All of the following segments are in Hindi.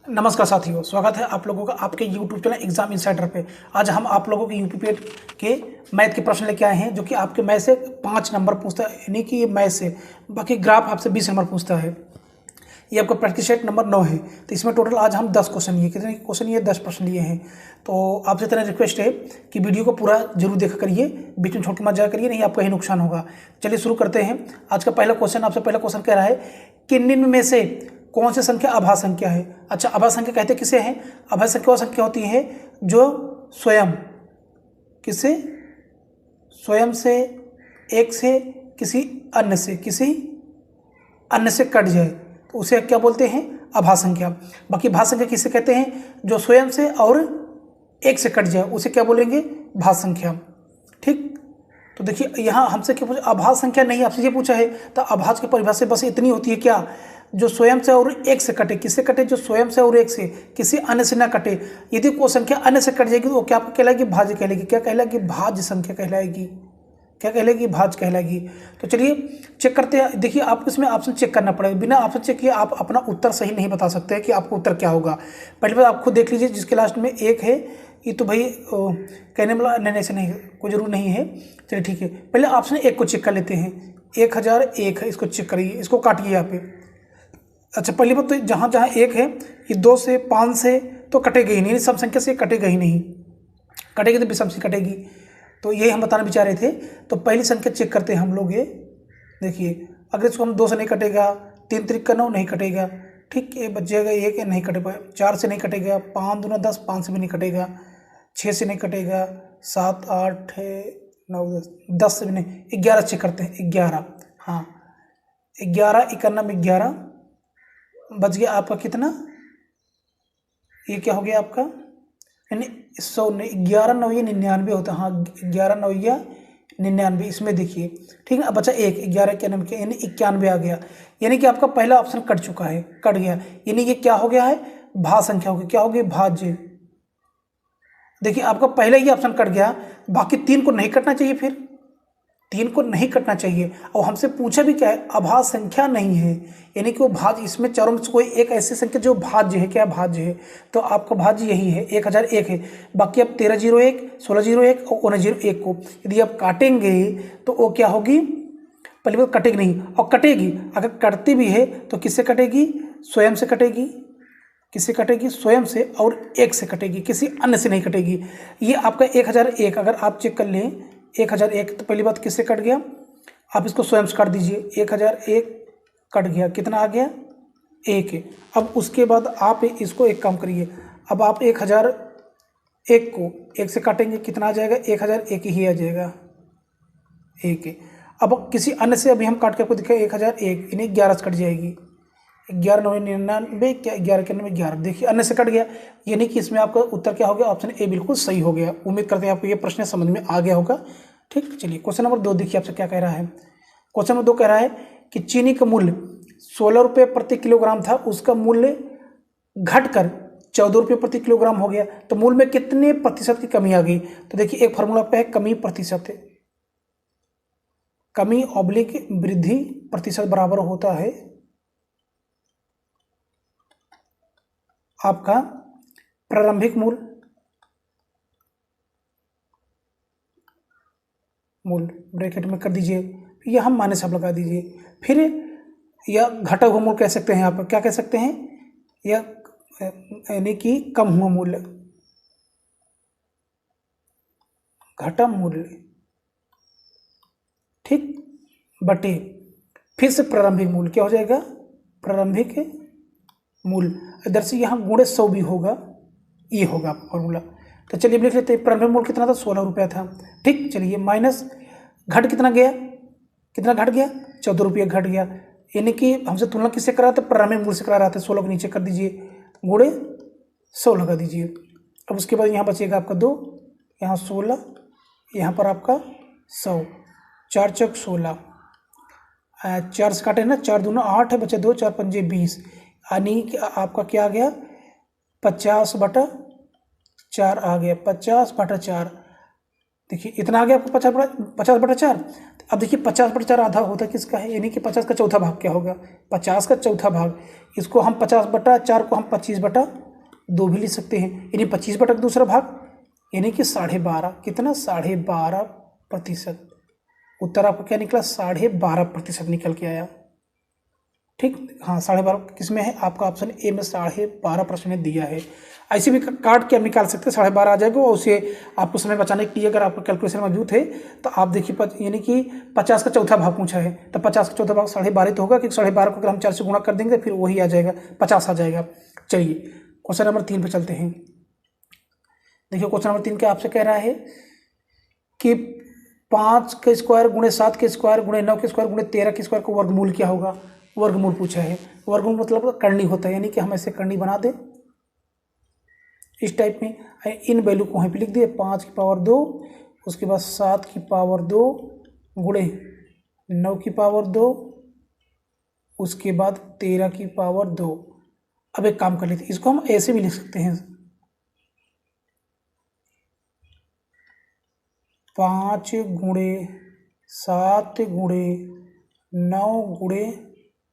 नमस्कार साथियों, स्वागत है आप लोगों का आपके YouTube चैनल एग्जाम इनसाइडर पे। आज हम आप लोगों के यूपी पेट के मैथ के प्रश्न लेके आए हैं, जो कि आपके मैथ से 5 नंबर पूछता है, यानी कि ये मैथ से। बाकी ग्राफ आपसे 20 नंबर पूछता है। ये आपका प्रैक्टिस सेट नंबर 9 है। तो इसमें टोटल आज हम 10 क्वेश्चन लिए। कितने क्वेश्चन लिए? 10 प्रश्न लिए हैं। तो आपसे इतना रिक्वेस्ट है कि वीडियो को पूरा जरूर देखा करिए, बीच में छोड़ के मत जाया करिए, नहीं आपका ही नुकसान होगा। चलिए शुरू करते हैं। आज का पहला क्वेश्चन आपसे पहला क्वेश्चन कह रहा है कि निम्न में से कौन सी संख्या अभाज्य संख्या है। अच्छा, अभाज्य संख्या कहते किसे हैं? अभाज्य संख्या वो संख्या होती है जो स्वयं किसे स्वयं से एक से किसी अन्य से कट जाए, तो उसे क्या बोलते हैं? अभाज्य संख्या। बाकी भाज्य संख्या किसे कहते हैं? जो स्वयं से और एक से कट जाए, उसे क्या बोलेंगे? भाज्य संख्या। ठीक, तो देखिए यहाँ हमसे क्या पूछा? अभाज्य संख्या नहीं, आपसे ये पूछा है। तो अभाज्य की परिभाषा बस इतनी होती है क्या? जो स्वयं से और एक से कटे। किससे कटे? जो स्वयं से और एक से, किसी अन्य से ना कटे। यदि कोई संख्या अन्य से कट जाएगी तो वो क्या कहलाएगी? भाज्य कहलाएगी। क्या कहलाएगी? भाज्य संख्या कहलाएगी। क्या कहलाएगी? भाज्य कहलाएगी। तो चलिए चेक करते हैं। देखिए आपको इसमें ऑप्शन चेक करना पड़ेगा। बिना ऑप्शन चेक किए आप अपना उत्तर सही नहीं बता सकते कि आपको उत्तर क्या होगा। पहले बार आप खुद देख लीजिए, जिसके लास्ट में एक है, ये तो भाई कहने वाला नहीं, ऐसे नहीं, कोई जरूर नहीं है। चलिए ठीक है, पहले ऑप्शन एक को चेक कर लेते हैं। 1001 है, इसको चेक करिए, इसको काटिए यहाँ पे। अच्छा, पहली बात तो जहाँ जहाँ एक है, ये 2 से 5 से तो कटेगा ही नहीं, सम संख्या से कटेगा ही नहीं। कटेगी तो विषम से कटेगी। तो यही हम बताना भी चाह रहे थे। तो पहली संख्या चेक करते हैं हम लोग। ये देखिए, अगर इसको हम 2 से नहीं कटेगा, 3 त्रिक का 9 नहीं कटेगा। ठीक है, बच जाएगा 1, नहीं कटेगा। 4 से नहीं कटेगा, 5 दूना 10, 5 से भी नहीं कटेगा। 6 से नहीं कटेगा, 7 8 9 10 से भी नहीं। 11 चेक करते हैं। 11, हाँ 11 91 11 बच गया आपका कितना? ये क्या हो गया आपका? यानी 100 11 9 99 होता है। हाँ 11 9 99, इसमें देखिए। ठीक है, अब बचा 1, 11 91 यानी 91 आ गया। यानी कि आपका पहला ऑप्शन कट चुका है, कट गया। यानी ये क्या हो गया है? भाज्य संख्या हो गई। क्या हो गई? भाज्य। देखिए आपका पहला ही ऑप्शन कट गया, बाकी 3 को नहीं कटना चाहिए। फिर 3 को नहीं कटना चाहिए। और हमसे पूछा भी क्या है? अभाज्य संख्या नहीं है, यानी कि वो भाज्य, इसमें चारों में से कोई एक ऐसी संख्या जो भाज्य है। क्या भाज्य है? तो आपका भाज्य यही है, 1001 है। बाकी अब 1301, 1601 और 1901 को यदि आप काटेंगे तो वो क्या होगी? पहले बात कटेगी नहीं, और कटेगी अगर कटती भी है तो किससे कटेगी? स्वयं से कटेगी। किससे कटेगी? स्वयं से और एक से कटेगी, किसी अन्य से नहीं कटेगी। ये आपका 1001 अगर आप चेक कर लें, 1001 तो पहली बात किससे कट गया? आप इसको स्वयं से काट दीजिए। 1001 कट गया, कितना आ गया? 1 है। अब उसके बाद आप इसको एक काम करिए। अब आप 1001 को 1 से काटेंगे, कितना आ जाएगा? 1001 ही आ जाएगा, 1 है। अब किसी अन्य से अभी हम काट के आपको दिखाए 1001, यानी 11 से कट जाएगी। 11 9 99 क्या? 11 91 11। देखिए अन्य से कट गया, यानी कि इसमें आपका उत्तर क्या हो गया? ऑप्शन ए बिल्कुल सही हो गया। उम्मीद करते हैं आपको ये प्रश्न समझ में आ गया होगा। ठीक, चलिए क्वेश्चन नंबर 2 देखिए आपसे क्या कह रहा है। क्वेश्चन नंबर 2 कह रहा है कि चीनी का मूल्य 16 रुपये प्रति किलोग्राम था, उसका मूल्य घटकर 14 रुपये प्रति किलोग्राम हो गया, तो मूल्य में कितने प्रतिशत की कमी आ गई? तो देखिए एक फॉर्मूला पे है कमी प्रतिशत है। कमी ऑब्लिक वृद्धि प्रतिशत बराबर होता है आपका प्रारंभिक मूल्य ब्रैकेट में कर दीजिए, या हम माइनस आप लगा दीजिए। फिर या घटा हुआ मूल्य कह सकते हैं, आप क्या कह सकते हैं? या यानी कि कम हुआ मूल्य, घटा मूल्य। ठीक, बटे फिर से प्रारंभिक मूल्य क्या हो जाएगा? प्रारंभिक मूल्य। इधर से यहाँ गुणे 100 भी होगा, ये होगा फॉर्मूला। तो चलिए लिख लेते हैं। प्रारंभिक मूल्य कितना था? 16 रुपया था। ठीक, चलिए माइनस घट कितना गया? कितना घट गया? 14 रुपया घट गया। यानी कि हमसे तुलना किससे करा था? प्रारंभिक मूल्य से करा रहा था। 16 को नीचे कर दीजिए, गुणे 100 लगा दीजिए। अब उसके बाद यहाँ बचेगा आपका 2, यहाँ 16, यहाँ पर आपका 100, 4 चौक 16, 4 से काटे ना, 4 दूना 8 है, बचे 2, 4 पंजे 20, यानी कि आपका क्या आ गया? 50/4 आ गया। 50/4 देखिए इतना आ गया आपको 50/4। अब देखिए 50/4 आधा होता किसका है, यानी कि 50 का चौथा भाग क्या होगा, 50 का चौथा भाग। इसको हम 50/4 को हम 25/2 भी लिख सकते हैं, यानी 25 का दूसरा भाग, यानी कि 12.5। कितना, 12.5%। उत्तर आपका क्या निकला, 12.5% निकल के आया। ठीक, हाँ 12.5 किस में है, आपका ऑप्शन ए में 12.5% में दिया है। ऐसे भी काट के आप निकाल सकते हैं, 12.5 आ जाएगा। और उसे आपको समय बचाने के लिए अगर आपका कैलकुलेशन मौजूद है तो आप देखिए, यानी कि 50 का चौथा भाग पूछा है, तो 50 का चौथा भाग 12.5 तो होगा, क्योंकि 12.5 को अगर हम 4 से गुणा कर देंगे तो फिर वही आ जाएगा, 50 आ जाएगा। चलिए क्वेश्चन नंबर 3 पे चलते हैं। देखिए क्वेश्चन नंबर 3 क्या आपसे कह रहा है कि 5 के स्क्वायर गुणे 7 के स्क्वायर गुणे 9 के स्क्वायर गुणे 13 के स्क्वायर का वर्गमूल क्या होगा। वर्गमूल पूछा है, वर्गमूल मतलब करनी होता है, यानी कि हम ऐसे करनी बना दें इस टाइप में। इन वैल्यू को वहीं पे लिख दिए, 5/2, उसके बाद 7/2 गुणे 9/2, उसके बाद 13/2। अब एक काम कर लेते हैं, इसको हम ऐसे भी लिख सकते हैं, 5 गुणे 7 गुणे 9 गुणे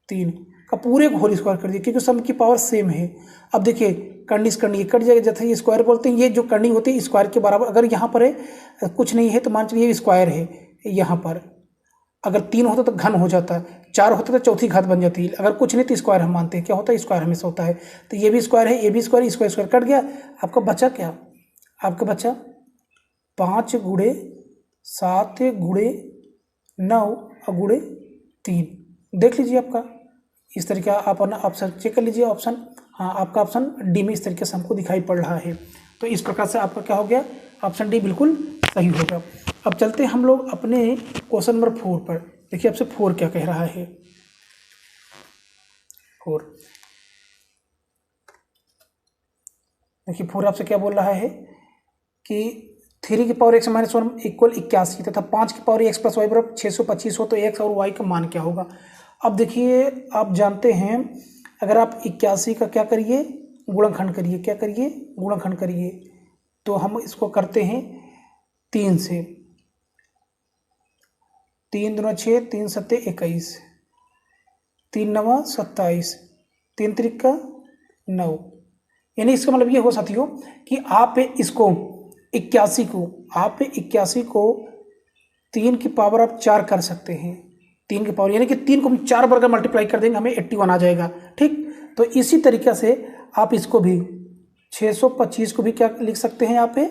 3 का पूरे को होल स्क्वायर कर दिया, क्योंकि सम की पावर सेम है। अब देखिए करनी कट जाएगा, जैसे ये स्क्वायर बोलते हैं, ये जो करनी होती है स्क्वायर के बराबर। अगर यहाँ पर है कुछ नहीं है तो मान चलिए ये स्क्वायर है, यहाँ पर अगर 3 होता तो घन हो जाता, 4 होता तो चौथी घात बन जाती। अगर कुछ नहीं तो स्क्वायर हम मानते हैं, क्या होता है, स्क्वायर हमेशा होता है। तो ये भी स्क्वायर है, ये भी स्क्वायर, स्क्वायर स्क्वायर कट गया, आपका बचा क्या, आपका बचा 5 गुणे 7 गुणे 9 और गुणे 3। देख लीजिए आपका इस तरीके आप अपना ऑप्शन चेक कर लीजिए। ऑप्शन, हाँ आपका ऑप्शन डी में इस तरीके से हमको दिखाई पड़ रहा है। तो इस प्रकार से आपका क्या हो गया, ऑप्शन डी बिल्कुल सही होगा। अब चलते हैं हम लोग अपने क्वेश्चन नंबर 4 पर। देखिए आपसे 4 क्या कह रहा है। 4 देखिए 4 आपसे क्या बोल रहा है कि 3 की पावर x - 1 इक्वल 81 तथा 5 की पावर x + y बराबर 625 हो तो x और y का मान क्या होगा। अब देखिए आप जानते हैं, अगर आप 81 का क्या करिए, गुणनखंड करिए, क्या करिए, गुणनखंड करिए। तो हम इसको करते हैं 3 से, 3 दूना 6, 3 सत्ते 21, 3 नवा 27, 3 त्रिका 9। यानी इसका मतलब ये हो साथियों कि आप इसको 81 को, आप 81 को 3 की पावर आप 4 कर सकते हैं। 3 की पावर यानी कि 3 को हम 4 बार मल्टीप्लाई कर देंगे, हमें 81 आ जाएगा। ठीक, तो इसी तरीके से आप इसको भी 625 को भी क्या लिख सकते हैं, यहाँ पे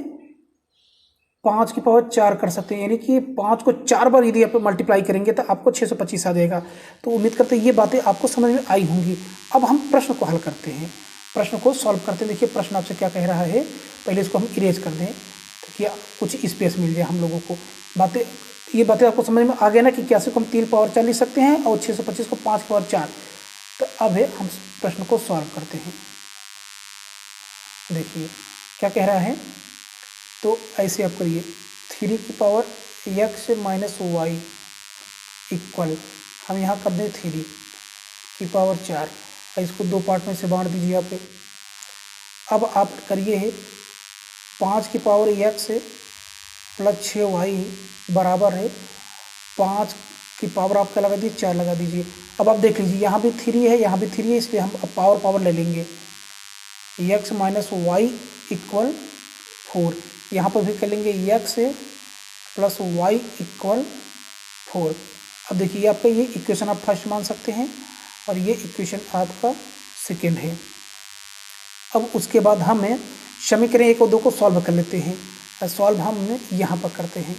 5 की पावर 4 कर सकते हैं, यानी कि 5 को 4 बार यदि आप मल्टीप्लाई करेंगे तो आपको 625 आ जाएगा। तो उम्मीद करते हैं ये बातें आपको समझ में आई होंगी। अब हम प्रश्न को हल करते हैं, प्रश्न को सॉल्व करते हैं। देखिए प्रश्न आपसे क्या कह रहा है, पहले इसको हम इरेज कर दें ताकि कुछ स्पेस मिल जाए हम लोगों को। ये बातें आपको समझ में आ गया ना कि 81 को हम 3 पावर 4 लिख सकते हैं और 625 को 5 पावर 4। तो अब है हम प्रश्न को सॉल्व करते हैं। देखिए क्या कह रहा है, तो ऐसे आप करिए 3 की पावर x - y इक्वल, हम यहाँ कर दें 3 की पावर 4, इसको 2 पार्ट में से बांट दीजिए यहाँ पे। अब आप करिए 5 की पावर x + 6y बराबर है 5 की पावर आप क्या लगा दीजिए, 4 लगा दीजिए। अब आप देख लीजिए यहाँ भी 3 है, यहाँ भी 3 है, इसलिए हम अब पावर ले लेंगे। x - y इक्वल 4, यहाँ पर भी कर लेंगे x + y इक्वल 4। अब देखिए आपका ये इक्वेशन आप फर्स्ट मान सकते हैं और ये इक्वेशन आपका सेकेंड है। अब उसके बाद हमें समीकरण 1 और 2 को सॉल्व कर लेते हैं। सॉल्व हम यहाँ पर करते हैं।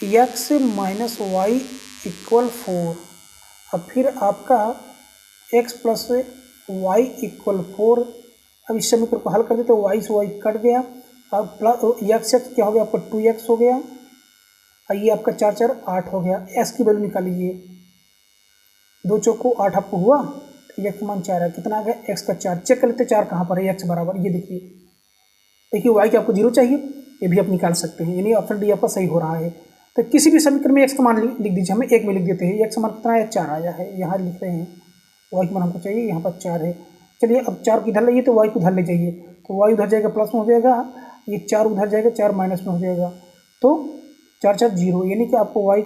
x - y इक्वल 4, अब फिर आपका x + y इक्वल 4। अब इस समीकरण को हल कर देते तो y से y कट गया, अब प्लस x क्या हो गया आपका 2x हो गया, और ये आपका 4 4 8 हो गया। s की वैल्यू निकाल लीजिए, 2 चौको 8 आपको हुआ, x मान 4 है, कितना आ गया x का 4। चेक कर लेते 4 कहाँ पर है, x बराबर, ये देखिए y की आपको 0 चाहिए, ये भी आप निकाल सकते हैं, यानी ऑप्शन डी आपका सही हो रहा है। तो किसी भी समीकरण में x का मान लिख दीजिए, हमें 1 में लिख देते हैं, x का मान कितना है 4 आया है, यहाँ लिख रहे हैं, y का मान हमको चाहिए यहाँ पर 4 है। चलिए अब 4 को इधर लाइए तो y को उधर ले जाइए, तो y उधर जाएगा प्लस में हो जाएगा, ये 4 उधर जाएगा 4 माइनस में हो जाएगा, तो 4 4 0, यानी कि आपको y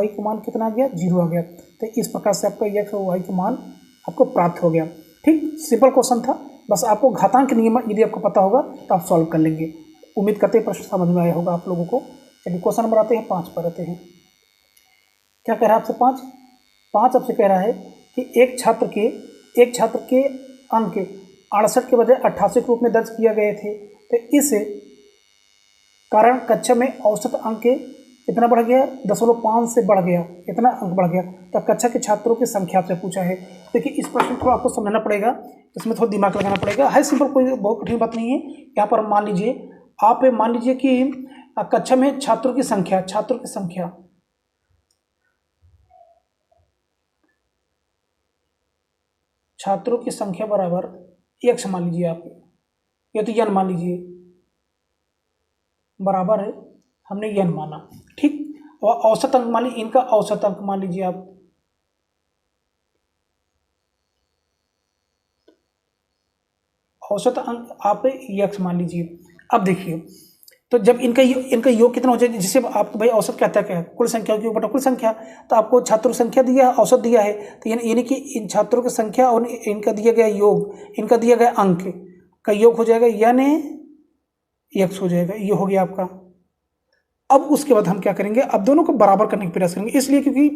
का मान कितना आ गया 0 आ गया। तो इस प्रकार से आपका x और y का मान आपको प्राप्त हो गया। ठीक, सिंपल क्वेश्चन था, बस आपको घातांक नियम यदि आपको पता होगा तो आप सॉल्व कर लेंगे। उम्मीद करते हैं प्रश्न समझ में आया होगा आप लोगों को। चलिए क्वेश्चन नंबर आते हैं 5 पर आते हैं। क्या कह रहा है आपसे 5 आपसे कह रहा है कि एक छात्र के अंक 68 के बजाय 88 के रूप में दर्ज किए गए थे, तो इस कारण कक्षा में औसत अंक कितना बढ़ गया, 0.5 से बढ़ गया, इतना अंक बढ़ गया। तो कक्षा के छात्रों की संख्या आपसे पूछा है। देखिए इस प्रश्न को आपको समझना पड़ेगा, इसमें थोड़ा दिमाग लगाना पड़ेगा, है सिंपल, कोई बहुत कठिन बात नहीं है। यहाँ पर मान लीजिए कि कक्षा में छात्रों की संख्या बराबर x मान लीजिए आप, या तो n मान लीजिए, बराबर है, हमने n माना। ठीक, और औसत अंक मान लीजिए, इनका औसत अंक मान लीजिए आप, औसत अंक आप x मान लीजिए। अब देखिए, तो जब इनका योग कितना हो जाएगा, जिसे आपको भाई औसत कहता है, क्या है, कुल संख्या की बटा कुल संख्या, तो आपको छात्रों संख्या दिया है, औसत दिया है, तो यानी कि इन छात्रों की संख्या और इनका दिया गया योग, इनका दिया गया अंक का योग हो जाएगा, यानी x हो जाएगा। ये हो गया आपका। अब उसके बाद हम क्या करेंगे, अब दोनों को बराबर करने का प्रयास करेंगे, इसलिए क्योंकि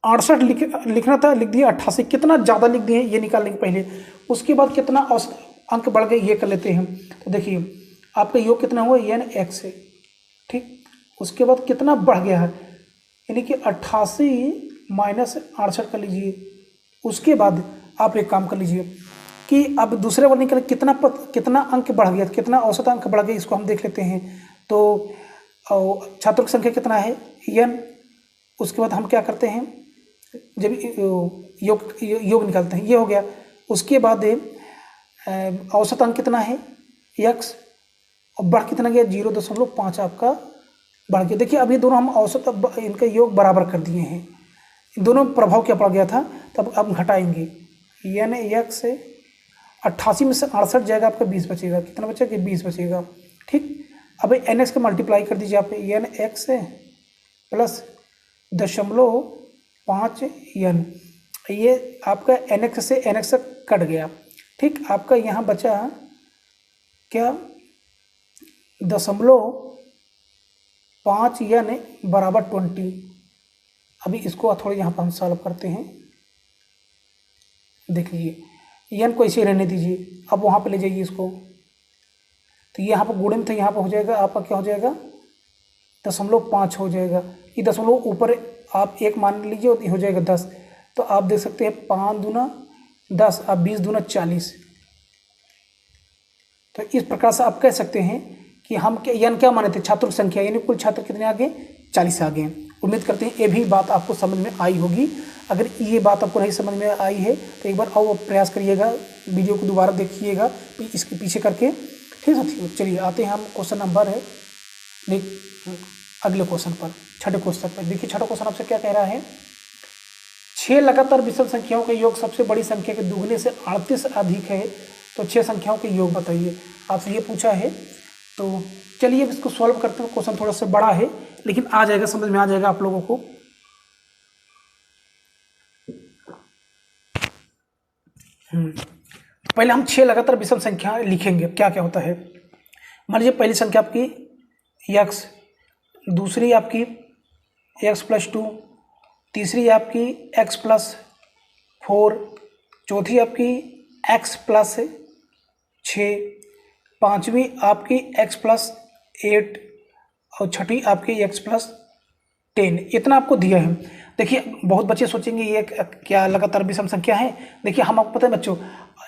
68 लिखना था, लिख दिया 88, कितना ज़्यादा लिख दिए ये निकाल लेंगे पहले, उसके बाद कितना औसत अंक बढ़ गए ये कर लेते हैं। तो देखिए आपका योग कितना हुआ, यानी x है। ठीक, उसके बाद कितना बढ़ गया है, यानी कि 88 माइनस 68 कर लीजिए। उसके बाद आप एक काम कर लीजिए कि अब दूसरे वर्ग निकल कितना अंक बढ़ गया, कितना औसत अंक बढ़ गया, इसको हम देख लेते हैं। तो छात्रों की संख्या कितना है n, उसके बाद हम क्या करते हैं, जब योग निकालते हैं, ये हो गया। उसके बाद औसत अंक कितना है x, और बढ़ कितना गया 0.5 आपका बढ़ गया। देखिए अभी दोनों हम औसत इनका योग बराबर कर दिए हैं, दोनों प्रभाव क्या पड़ गया था, तब अब घटाएंगे, यानी x से 88 में से 68 जाएगा, आपका 20 बचेगा, कितना बचेगा 20 बचेगा। ठीक, अब nx का मल्टीप्लाई कर दीजिए आप, यानी x से प्लस 0.5 n, ये आपका nx से nx कट गया। ठीक, आपका यहाँ बचा क्या 0.5 n बराबर 20। अभी इसको थोड़ा यहाँ पर हम सॉल्व करते हैं। देख लीजिए n को ऐसे रहने दीजिए, अब वहाँ पे ले जाइए इसको, तो यहाँ पर गुणे में था, यहाँ पर हो जाएगा आपका क्या हो जाएगा 0.5 हो जाएगा। ये दशमलव ऊपर आप 1 मान लीजिए और हो जाएगा 10। तो आप देख सकते हैं 5 दूना 10, अब 20 दूना 40। तो इस प्रकार से आप कह सकते हैं कि हम क्या माने थे, छात्रों की संख्या, यानी कुल छात्र कितने आ गए 40 आ गए। उम्मीद करते हैं ये भी बात आपको समझ में आई होगी। अगर ये बात आपको नहीं समझ में आई है तो एक बार और प्रयास करिएगा, वीडियो को दोबारा देखिएगा इसके पीछे करके। ठीक है साथियों, चलिए आते हैं हम क्वेश्चन नंबर है अगले क्वेश्चन पर, छठे क्वेश्चन पर। देखिए छठा क्वेश्चन आपसे क्या कह रहा है, 6 लगातार विषम संख्याओं का योग सबसे बड़ी संख्या के दुगने से 38 अधिक है, तो 6 संख्याओं के योग बताइए, आपसे ये पूछा है। तो चलिए अब इसको सॉल्व करते हैं। क्वेश्चन थोड़ा सा बड़ा है लेकिन आ जाएगा, समझ में आ जाएगा आप लोगों को। पहले हम 6 लगातार विषम संख्या लिखेंगे, क्या क्या होता है। मान लीजिए पहली संख्या आपकी x, दूसरी आपकी x+2, तीसरी आपकी x+4, चौथी आपकी x+6, पांचवी आपकी x+8 और छठी आपकी x+10। इतना आपको दिया है। देखिए बहुत बच्चे सोचेंगे ये क्या लगातार विषम संख्या है। देखिए हम आपको पता है बच्चों,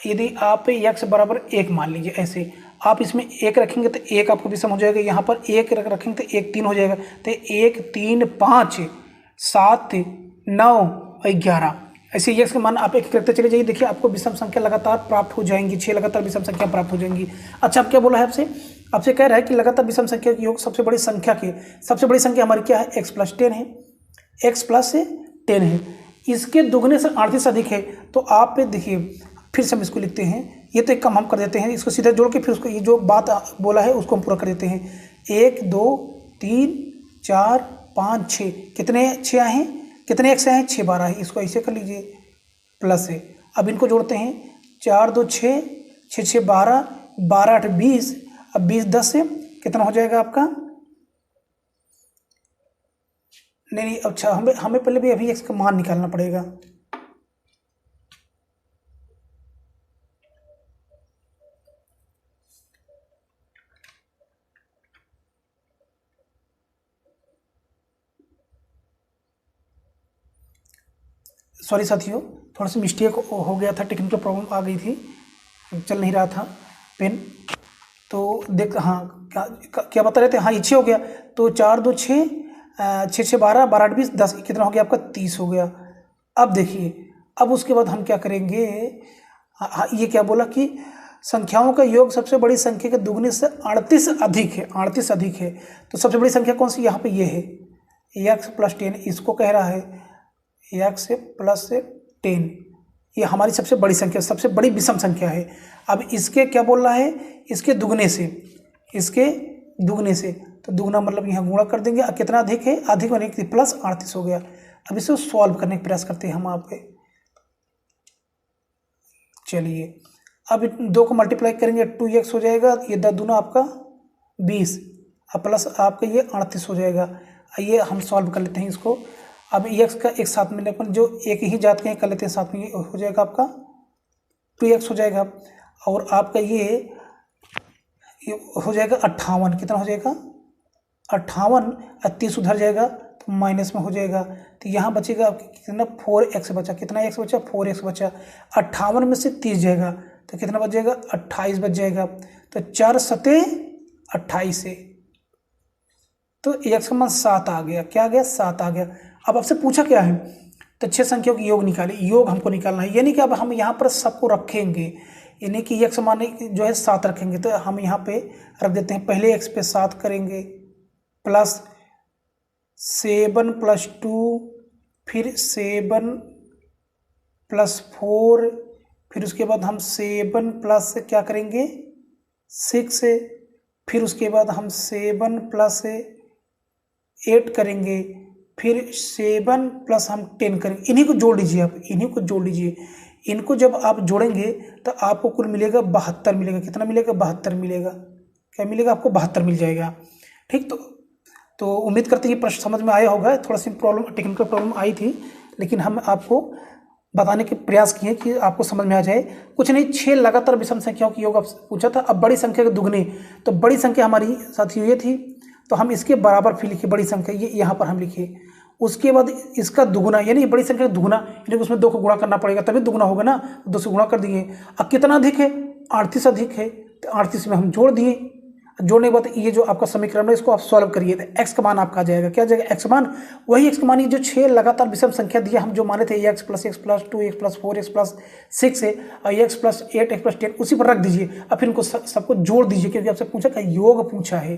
यदि आप x बराबर 1 मान लीजिए, ऐसे आप इसमें 1 रखेंगे तो 1 आपको विषम हो जाएगा, यहाँ पर 1 रखेंगे तो 1 3 हो जाएगा, तो 1 3 5 7 9 और 11, ऐसे x के मान आप एक करते चले जाइए। देखिए आपको विषम संख्या लगातार प्राप्त हो जाएंगी, 6 लगातार विषम संख्या प्राप्त हो जाएंगी। अच्छा अब क्या बोला है आपसे कह रहा है कि लगातार विषम संख्या के योग सबसे बड़ी संख्या हमारी क्या है, x+10 है, x+10 है, इसके दुगने से 38 अधिक है। तो आप देखिए फिर से हम इसको लिखते हैं, ये तो एक काम हम कर देते हैं, इसको सीधा जोड़ के फिर उसको ये जो बात बोला है उसको हम पूरा कर देते हैं। 1 2 3 4 5 6, कितने 6 आए हैं, कितने एक्स आए हैं, 6 12 है, इसको ऐसे कर लीजिए प्लस है। अब इनको जोड़ते हैं, 4 2 6, 6 6 12, 12 8 20, अब 20 10 से कितना हो जाएगा आपका, नहीं अच्छा हमें पहले भी अभी एक्स का मान निकालना पड़ेगा। सॉरी साथियों, थोड़ा सा मिस्टेक हो गया था, टेक्निकल प्रॉब्लम आ गई थी, चल नहीं रहा था पेन, तो देख हाँ क्या बता रहे थे, हाँ ये 6 हो गया, तो 4 2 6, 6 6 12, 12 8 20, 10 कितना हो गया आपका, 30 हो गया। अब देखिए, अब उसके बाद हम क्या करेंगे, हाँ ये क्या बोला कि संख्याओं का योग सबसे बड़ी संख्या के दुगने से 38 अधिक है, 38 अधिक है, तो सबसे बड़ी संख्या कौन सी, यहाँ पे ये है x + 10, इसको कह रहा है x + 10, ये हमारी सबसे बड़ी संख्या, सबसे बड़ी विषम संख्या है। अब इसके क्या बोल रहा है, इसके दुगने से, इसके दुगने से, तो दुगना मतलब यहाँ गुणा कर देंगे, कितना अधिक है, अधिक होने के प्लस 38 हो गया। अब इसे सॉल्व करने का प्रयास करते हैं हम आप पे, चलिए अब 2 को मल्टीप्लाई करेंगे, 2x हो जाएगा, ये 10 दूना आपका 20, अब प्लस आपका ये 38 हो जाएगा। आइए हम सॉल्व कर लेते हैं इसको। अब x का एक साथ में अपन जो एक ही जात के कर लेते हैं साथ में, ये हो जाएगा आपका 2x हो जाएगा, और आपका ये हो जाएगा 58, कितना हो जाएगा 58, 30 उधर जाएगा तो माइनस में हो जाएगा, तो यहाँ बचेगा आपके कितना 4x बचा, कितना x बचा 4x बचा, 58 में से 30 जाएगा तो कितना बच जाएगा 28 बच जाएगा, तो 4 सते 28 है, तो x का मान 7 आ गया, क्या आ गया 7 आ गया। अब आपसे पूछा क्या है, तो 6 संख्याओं की योग निकाले, योग हमको निकालना है, यानी कि अब हम यहाँ पर सबको रखेंगे, यानी कि x मान जो है 7 रखेंगे, तो हम यहाँ पे रख देते हैं, पहले x पे 7 करेंगे, प्लस 7 + 2, फिर 7 + 4, फिर उसके बाद हम 7 प्लस क्या करेंगे 6, फिर उसके बाद हम 7 + 8 करेंगे, फिर 7 प्लस हम 10 करेंगे, इन्हीं को जोड़ लीजिए आप, इन्हीं को जोड़ लीजिए, इनको जब आप जोड़ेंगे तो आपको कुल मिलेगा 72 मिलेगा, कितना मिलेगा 72 मिलेगा, क्या मिलेगा आपको 72 मिल जाएगा। ठीक, तो उम्मीद करते हैं कि प्रश्न समझ में आया होगा, थोड़ा सी प्रॉब्लम टेक्निकल प्रॉब्लम आई थी, लेकिन हम आपको बताने के प्रयास किए कि आपको समझ में आ जाए। कुछ नहीं, 6 लगातार विषम संख्याओं की योग आप पूछा था, अब बड़ी संख्या के दुगने, तो बड़ी संख्या हमारी साथियों ये थी, तो हम इसके बराबर फिर लिखिए बड़ी संख्या, ये यहाँ पर हम लिखिए, उसके बाद इसका दुगुना, यानी बड़ी संख्या का दुगुना, यानी कि उसमें 2 को गुणा करना पड़ेगा तभी दुगुना होगा ना, 2 से गुणा कर दिए। अब कितना अधिक है 38 अधिक है, तो 38 में हम जोड़ दिए, जोड़ने के बाद ये जो आपका समीकरण है इसको आप सॉल्व करिए, तो x का मान आपका आ जाएगा, क्या आ जाएगा x मान, वही x का मान, ये जो 6 लगातार विषम संख्या दिया हम जो माने थे x + x + 2x + 4x + 6 है, और x + 8 x + 10 उसी पर रख दीजिए, अब फिर इनको सबको जोड़ दीजिए, क्योंकि आपसे पूछा का योग पूछा है।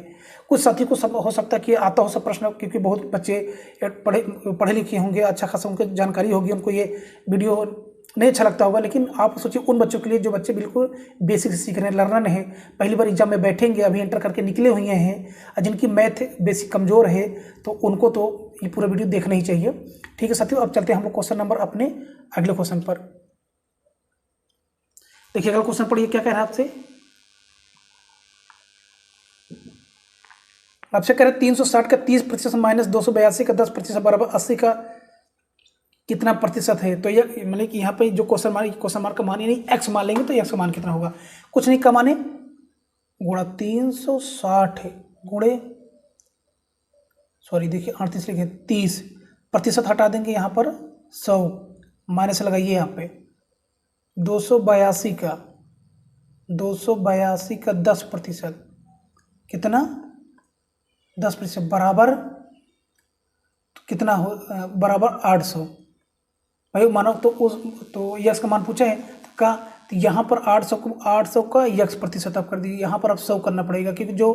कुछ साथी को सब हो सकता है कि आता हो सब प्रश्न, क्योंकि बहुत बच्चे पढ़े लिखे होंगे, अच्छा खासा उनको जानकारी होगी, उनको ये वीडियो नहीं अच्छा लगता होगा, लेकिन आप सोचिए उन बच्चों के लिए जो बच्चे बिल्कुल बेसिक सीख रहे हैं, लर्नर हैं, पहली बार एग्जाम में बैठेंगे, अभी एंटर करके निकले हुए हैं, जिनकी मैथ बेसिक कमज़ोर है, तो उनको तो ये पूरा वीडियो देखना ही चाहिए। ठीक है साथियों, अब चलते हैं हम लोग क्वेश्चन नंबर अपने अगले क्वेश्चन पर। देखिए अगला क्वेश्चन पढ़िए, क्या कह रहा है आपसे कह रहे 360 का 30% माइनस 282 का 10% बराबर 80 का कितना प्रतिशत है। तो ये मतलब कि यहाँ पे जो क्वेश्चन मार्क का मान, यानी x मान लेंगे तो x का मान कितना होगा, कुछ नहीं का माने गुणा 360 है, गुणे सॉरी देखिए 38 लिखे 30% हटा देंगे, यहाँ पर 100 माइनस लगाइए, यहाँ पे 282 का 10%, कितना 10% बराबर कितना हो, बराबर 800 भाई मानो, तो यक्स का मान पूछा है का, तो यहाँ पर 800 का यक्स प्रतिशत आप कर दीजिए, यहाँ पर अब 100 करना पड़ेगा, क्योंकि जो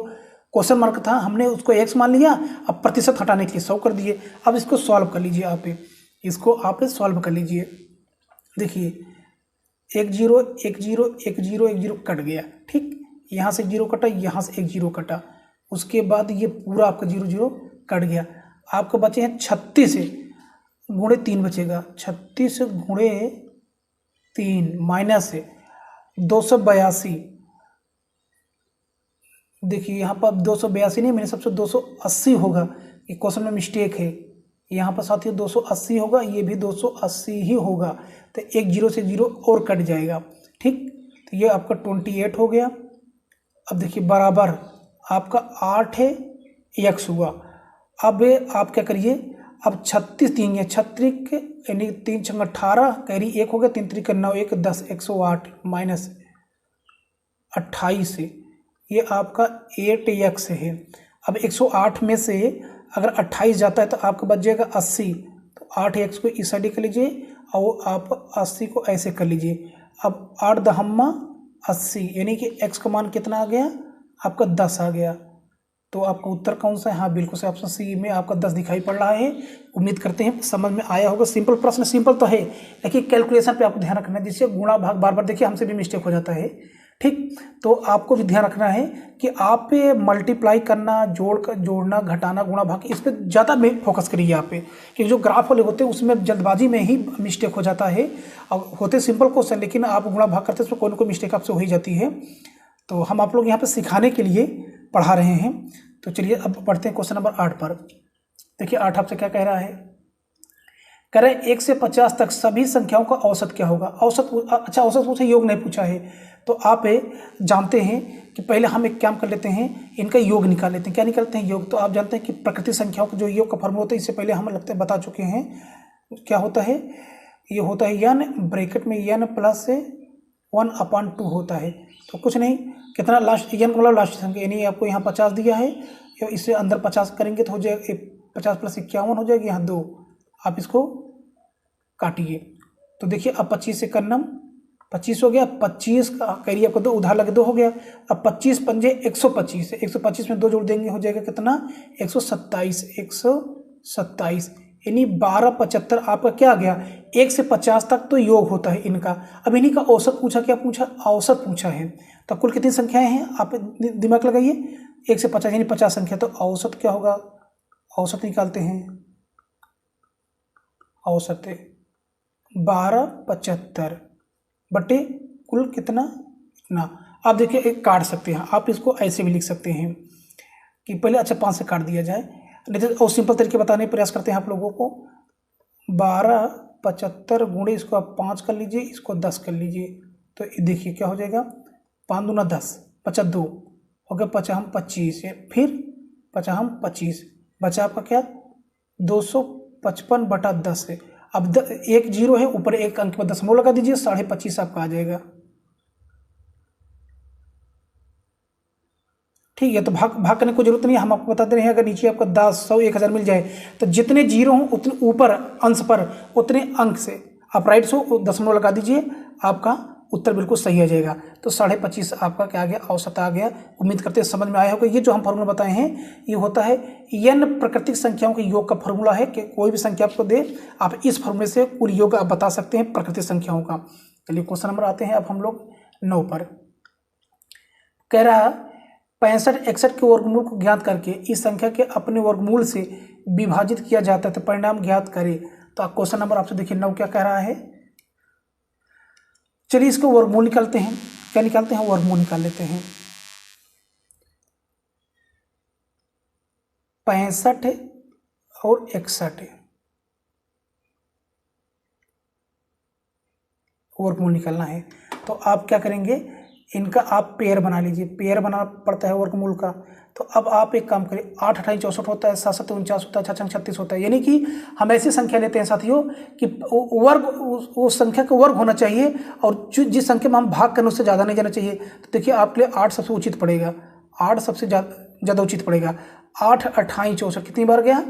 क्वेश्चन मार्क था हमने उसको x मान लिया, अब प्रतिशत हटाने के लिए 100 कर दिए। अब इसको सॉल्व कर लीजिए, इसको आप सॉल्व कर लीजिए। देखिए एक जीरो एक जीरो एक जीरो एक जीरो कट गया। ठीक, यहाँ से जीरो कटा, यहाँ से एक जीरो कटा, उसके बाद ये पूरा आपका जीरो जीरो कट गया। आपको बचे हैं 36 गुणे 3 बचेगा, 36 गुणे 3 माइनस 282। देखिए यहाँ पर 282 नहीं, मेरे सबसे 280 होगा, ये क्वेश्चन में मिस्टेक है। यहाँ पर साथियों 280 होगा, ये भी 280 ही होगा, तो एक जीरो से जीरो और कट जाएगा। ठीक, तो ये आपका 28 हो गया। अब देखिए बराबर आपका 8 है, x हुआ। अब आप क्या करिए, अब 36 तीन है, 36 यानी 3 छंग 18, कैरी 1 हो गया, 3 3 9 1 10 108 माइनस 28 ये आपका 8x है। अब 108 में से अगर 28 जाता है तो आपका बच जाएगा 80, तो 8x को इस साइड कर लीजिए और आप 80 को ऐसे कर लीजिए। अब 8 दहम्मा 80 यानी कि x का मान कितना आ गया, आपका 10 आ गया। तो आपका उत्तर कौन सा है? हाँ बिल्कुल से ऑप्शन सी में आपका 10 दिखाई पड़ रहा है। उम्मीद करते हैं समझ में आया होगा। सिंपल प्रश्न सिंपल तो है, लेकिन कैलकुलेशन पे आपको ध्यान रखना है, जिससे गुणा भाग बार बार देखिए हमसे भी मिस्टेक हो जाता है। ठीक, तो आपको भी ध्यान रखना है कि आप पे मल्टीप्लाई करना, जोड़ना, घटाना, गुणा भाग, इस पर ज़्यादा फोकस करिए आप पे, क्योंकि जो ग्राफ वाले होते हैं उसमें जल्दबाजी में ही मिस्टेक हो जाता है। अब होते सिंपल क्वेश्चन, लेकिन आप गुणा भाग करते उसमें कोई ना कोई मिस्टेक आपसे हो ही जाती है। तो हम आप लोग यहाँ पे सिखाने के लिए पढ़ा रहे हैं। तो चलिए अब पढ़ते हैं क्वेश्चन नंबर 8 पर। देखिए 8 आपसे क्या कह रहा है, कह रहे हैं 1 से 50 तक सभी संख्याओं का औसत क्या होगा। औसत, अच्छा औसत पूछा, योग नहीं पूछा है। तो आप जानते हैं कि पहले हम एक काम कर लेते हैं, इनका योग निकाल लेते हैं। क्या निकालते हैं? योग। तो आप जानते हैं कि प्राकृतिक संख्याओं का जो योग का फॉर्मूला होता है, इससे पहले हम लगते हैं बता चुके हैं। क्या होता है? ये होता है n ब्रैकेट में n प्लस 1/2 होता है। तो कुछ नहीं, कितना लास्ट n का मतलब लास्ट संख्या, यानी आपको यहाँ 50 दिया है, या इससे अंदर 50 करेंगे तो हो जाएगा 50 + 51 हो जाएगी, यहाँ 2। आप इसको काटिए तो देखिए अब 25 से करना 25 हो गया, 25 का करिए आपको 2 उधार लगे 2 हो गया। अब 25 पंजे 125 है, 125 में 2 जोड़ देंगे हो जाएगा कितना, 127। 127 यानी 1275 आपका क्या आ गया, 1 से 50 तक तो योग होता है इनका। अब इन्हीं का औसत पूछा, क्या पूछा? औसत पूछा है। तो कुल कितनी संख्याएं हैं आप दिमाग लगाइए, 1 से 50 यानी 50 संख्या। तो औसत क्या होगा, औसत निकालते हैं, औसत 1275 बटे कुल कितना, इतना। आप देखिए एक काट सकते हैं, आप इसको ऐसे भी लिख सकते हैं कि पहले अच्छा 5 से काट दिया जाए, नहीं तो और सिंपल तरीके बताने का प्रयास करते हैं आप लोगों को। 1275 गुणे इसको आप 5 कर लीजिए, इसको 10 कर लीजिए, तो देखिए क्या हो जाएगा, 5 दूना 10, 52 हो गया, 50 हम 25 है, फिर 50 हम 25, बचा आपका क्या 255/10 है। अब एक जीरो है, ऊपर एक अंक में दशमलव लगा दीजिए, 25.5 आपका आ जाएगा। ठीक है, तो भाग करने की जरूरत नहीं है, हम आपको बताते रहे हैं। अगर नीचे आपका 10, 100, 1000 मिल जाए तो जितने जीरो हों उतने ऊपर अंश पर उतने अंक से आप राइट से दशमलव लगा दीजिए, आपका उत्तर बिल्कुल सही आ जाएगा। तो 25.5 आपका क्या आ गया, औसत आ गया। उम्मीद करते हैं समझ में आया होगा। ये जो हम फॉर्मूला बताए हैं ये होता है n प्राकृतिक संख्याओं के योग का फॉर्मूला है, कि कोई भी संख्या आपको दे आप इस फॉर्मूले से कुल योग आप बता सकते हैं प्राकृतिक संख्याओं का। चलिए क्वेश्चन नंबर आते हैं अब हम लोग 9 पर। कह रहा 65 61 के वर्गमूल को ज्ञात करके इस संख्या के अपने वर्गमूल से विभाजित किया जाता है, तो परिणाम ज्ञात करें। तो क्वेश्चन नंबर आपसे देखिए 9 क्या कह रहा है। चलिए इसको वर्गमूल निकालते हैं। क्या निकालते हैं, वर्गमूल निकाल लेते हैं। 65 और 61 वर्गमूल निकालना है, तो आप क्या करेंगे, इनका आप पेयर बना लीजिए। पेयर बनाना पड़ता है वर्गमूल का। तो अब आप एक काम करिए, 8 28 64 होता है, 7 7 49 होता है, 6 6 36 होता है। यानी कि हम ऐसी संख्या लेते हैं साथियों कि वर्ग उस संख्या का वर्ग होना चाहिए, और जिस संख्या में हम भाग करने उससे ज़्यादा नहीं जाना चाहिए। तो देखिए आपके लिए 8 सबसे उचित पड़ेगा, 8 सबसे ज़्यादा उचित पड़ेगा। 8 28 64 कितनी बार गया,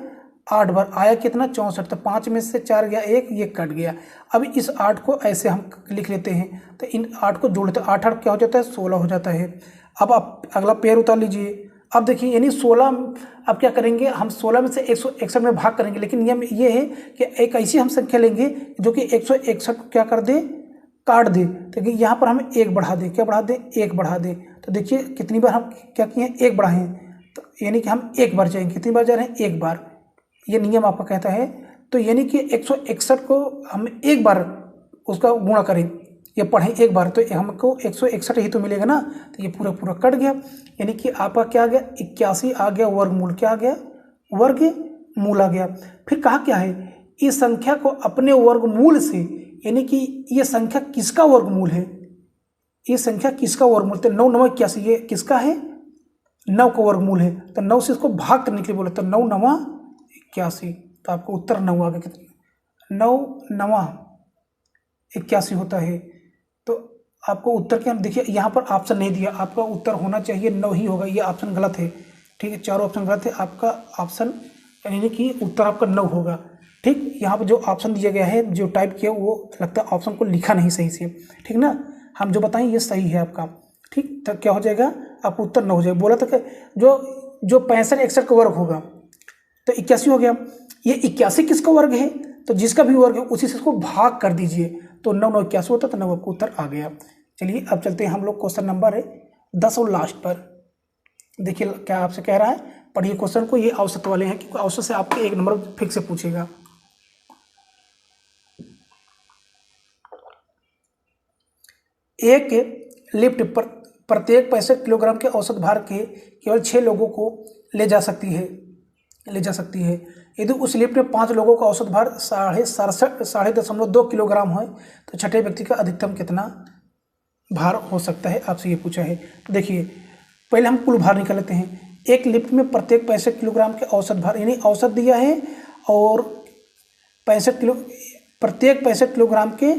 8 बार आया, कितना 64। तो 5 में से 4 गया 1, ये कट गया। अब इस 8 को ऐसे हम लिख लेते हैं, तो इन 8 को जोड़ लेते हैं, 8 8 क्या हो जाता है, 16 हो जाता है। अब आप अगला पेयर उतार लीजिए। अब देखिए यानी 16, अब क्या करेंगे हम, 16 में से 161 में भाग करेंगे, लेकिन नियम ये है कि एक ऐसी हम संख्या लेंगे जो कि 161 को क्या कर दे, काट दे, तो यहाँ पर हम एक बढ़ा दें, क्या बढ़ा दें, एक बढ़ा दें। तो देखिए कितनी बार हम क्या किए हैं, एक बढ़ाए हैं, तो यानी कि हम एक बार जाएंगे, कितनी बार जा रहे हैं, एक बार, ये नियम आपका कहता है। तो यानी कि 161 को हम एक बार उसका गुणा करें या पढ़ें एक बार, तो हमको 161 ही तो मिलेगा ना, तो ये पूरा पूरा कट गया। यानी कि आपका क्या आ गया, 81 आ गया वर्गमूल, क्या आ गया, वर्गमूल आ गया। फिर कहा क्या है, इस संख्या को अपने वर्गमूल से, यानी कि ये संख्या किसका वर्गमूल है, ये संख्या किसका वर्गमूल, तो 9 9 81 ये किसका है, 9 का वर्गमूल है, तो 9 से इसको भाग करने के लिए बोला, तो 9 9 81, तो आपको उत्तर 9 आ गया। कितना, 9 9 81 होता है। तो आपको उत्तर क्या, देखिए यहाँ पर ऑप्शन नहीं दिया, आपका उत्तर होना चाहिए 9 ही होगा, ये ऑप्शन गलत है, ठीक है, चारों ऑप्शन गलत है, आपका ऑप्शन यानी कि उत्तर आपका 9 होगा। ठीक, यहाँ पर जो ऑप्शन दिया गया है, जो टाइप किया, वो लगता है ऑप्शन को लिखा नहीं सही से, ठीक ना, हम जो बताएं ये सही है आपका। ठीक, तो क्या हो जाएगा, आपको उत्तर 9 हो जाएगा। बोला था कि जो 65 61 का वर्ग होगा, तो 81 हो गया। ये 81 किसका वर्ग है, तो जिसका भी वर्ग है उसी से इसको भाग कर दीजिए, तो 9 9 81 होता, तो 9 आपको उत्तर आ गया। चलिए अब चलते हैं हम लोग क्वेश्चन नंबर है 10 और लास्ट पर। देखिए क्या आपसे कह रहा है, पढ़िए क्वेश्चन को, ये औसत वाले हैं, क्योंकि औसत से आपको एक नंबर फिक्स से पूछेगा। एक लिफ्ट पर प्रत्येक 65 किलोग्राम के औसत भार के केवल 6 लोगों को ले जा सकती है। यदि उस लिफ्ट में 5 लोगों का औसत भार 67.2 किलोग्राम है, तो छठे व्यक्ति का अधिकतम कितना भार हो सकता है, आपसे ये पूछा है। देखिए पहले हम कुल भार निकाल लेते हैं। एक लिफ्ट में प्रत्येक 65 किलोग्राम के औसत भार, यानी औसत दिया है, और प्रत्येक 65 किलोग्राम के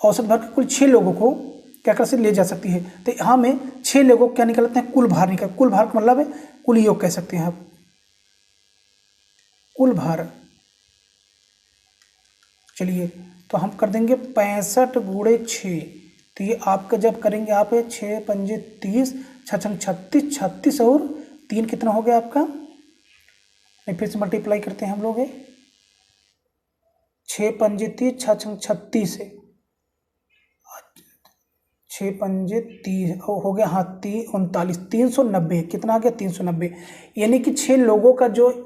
औसत भार के कुल 6 लोगों को क्या कर सकते ले जा सकती है। तो यहाँ में 6 लोगों को क्या निकालते हैं, कुल भार निकाल, कुल भार का मतलब है कुल योग कह सकते हैं आप, कुल भार। चलिए तो हम कर देंगे 65 गुणे 6, तो ये आपका जब करेंगे आप 6 पंजे 30, 6 छंग 36, 36 और 3 कितना हो गया आपका, फिर से मल्टीप्लाई करते हैं हम लोग, 6 पंजे 30, 6 छंग 36, 6 पंजे 30 हो गया, हाँ 39, 390, कितना आ गया 390। यानी कि 6 लोगों का जो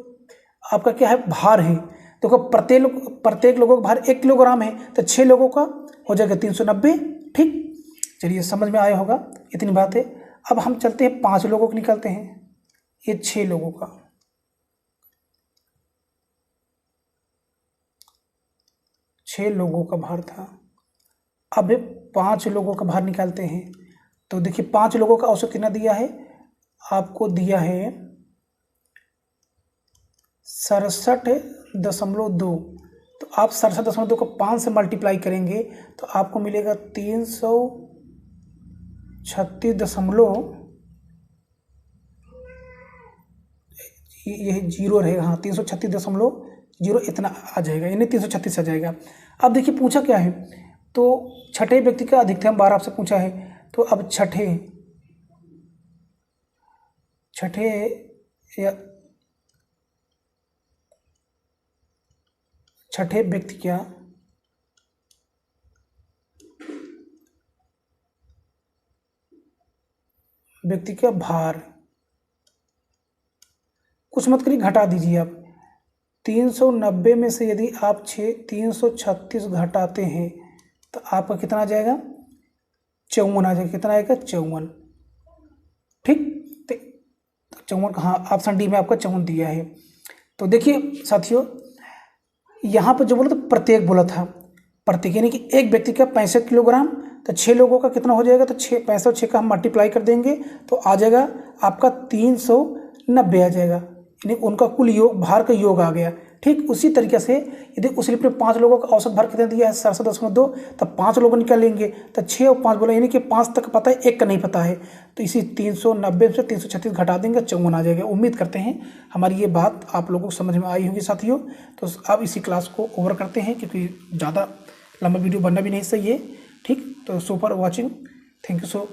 आपका क्या है भार है, देखो प्रत्येक लोगों का भार 1 किलोग्राम है, तो 6 लोगों का हो जाएगा 390। ठीक, चलिए समझ में आया होगा, इतनी बात है। अब हम चलते हैं 5 लोगों को निकालते हैं, ये 6 लोगों का, 6 लोगों का भार था। अब 5 लोगों का भार निकालते हैं, तो देखिए 5 लोगों का औसत कितना दिया है, आपको दिया है 67.2, तो आप 67.2 को 5 से मल्टीप्लाई करेंगे तो आपको मिलेगा 336 ये जीरो रहेगा, हाँ 336.0 इतना आ जाएगा, यानी 336 आ जाएगा। अब देखिए पूछा क्या है, तो छठे व्यक्ति का अधिकतम भार आपसे पूछा है, तो अब छठे व्यक्ति क्या भार, कुछ मत करिए, घटा दीजिए आप। 390 में से यदि आप 336 घटाते हैं तो आपका कितना आ जाएगा, 54 आ जाएगा, कितना आएगा 54। ठीक, तो 54, हाँ ऑप्शन डी में आपका 54 दिया है। तो देखिए साथियों, यहाँ पर जो बोला था प्रत्येक बोला था, प्रत्येक यानी कि एक व्यक्ति का 65 किलोग्राम, तो 6 लोगों का कितना हो जाएगा, तो 65 और 6 का हम मल्टीप्लाई कर देंगे तो आ जाएगा आपका 390 आ जाएगा, यानी उनका कुल योग भार का योग आ गया। ठीक, उसी तरीके से यदि उस लिफ्ट में 5 लोगों का औसत भार कितना दिया है 67.2, तब 5 लोगों निकालेंगे तो 6 और 5 बोला, यानी कि 5 तक पता है, 1 का नहीं पता है, तो इसी 390 से 336 घटा देंगे, 54 आ जाएगा। उम्मीद करते हैं हमारी ये बात आप लोगों को समझ में आई होगी साथियों। तो अब इसी क्लास को ओवर करते हैं, क्योंकि ज़्यादा लंबा वीडियो बनना भी नहीं सही है। ठीक, तो so for watching, thank you so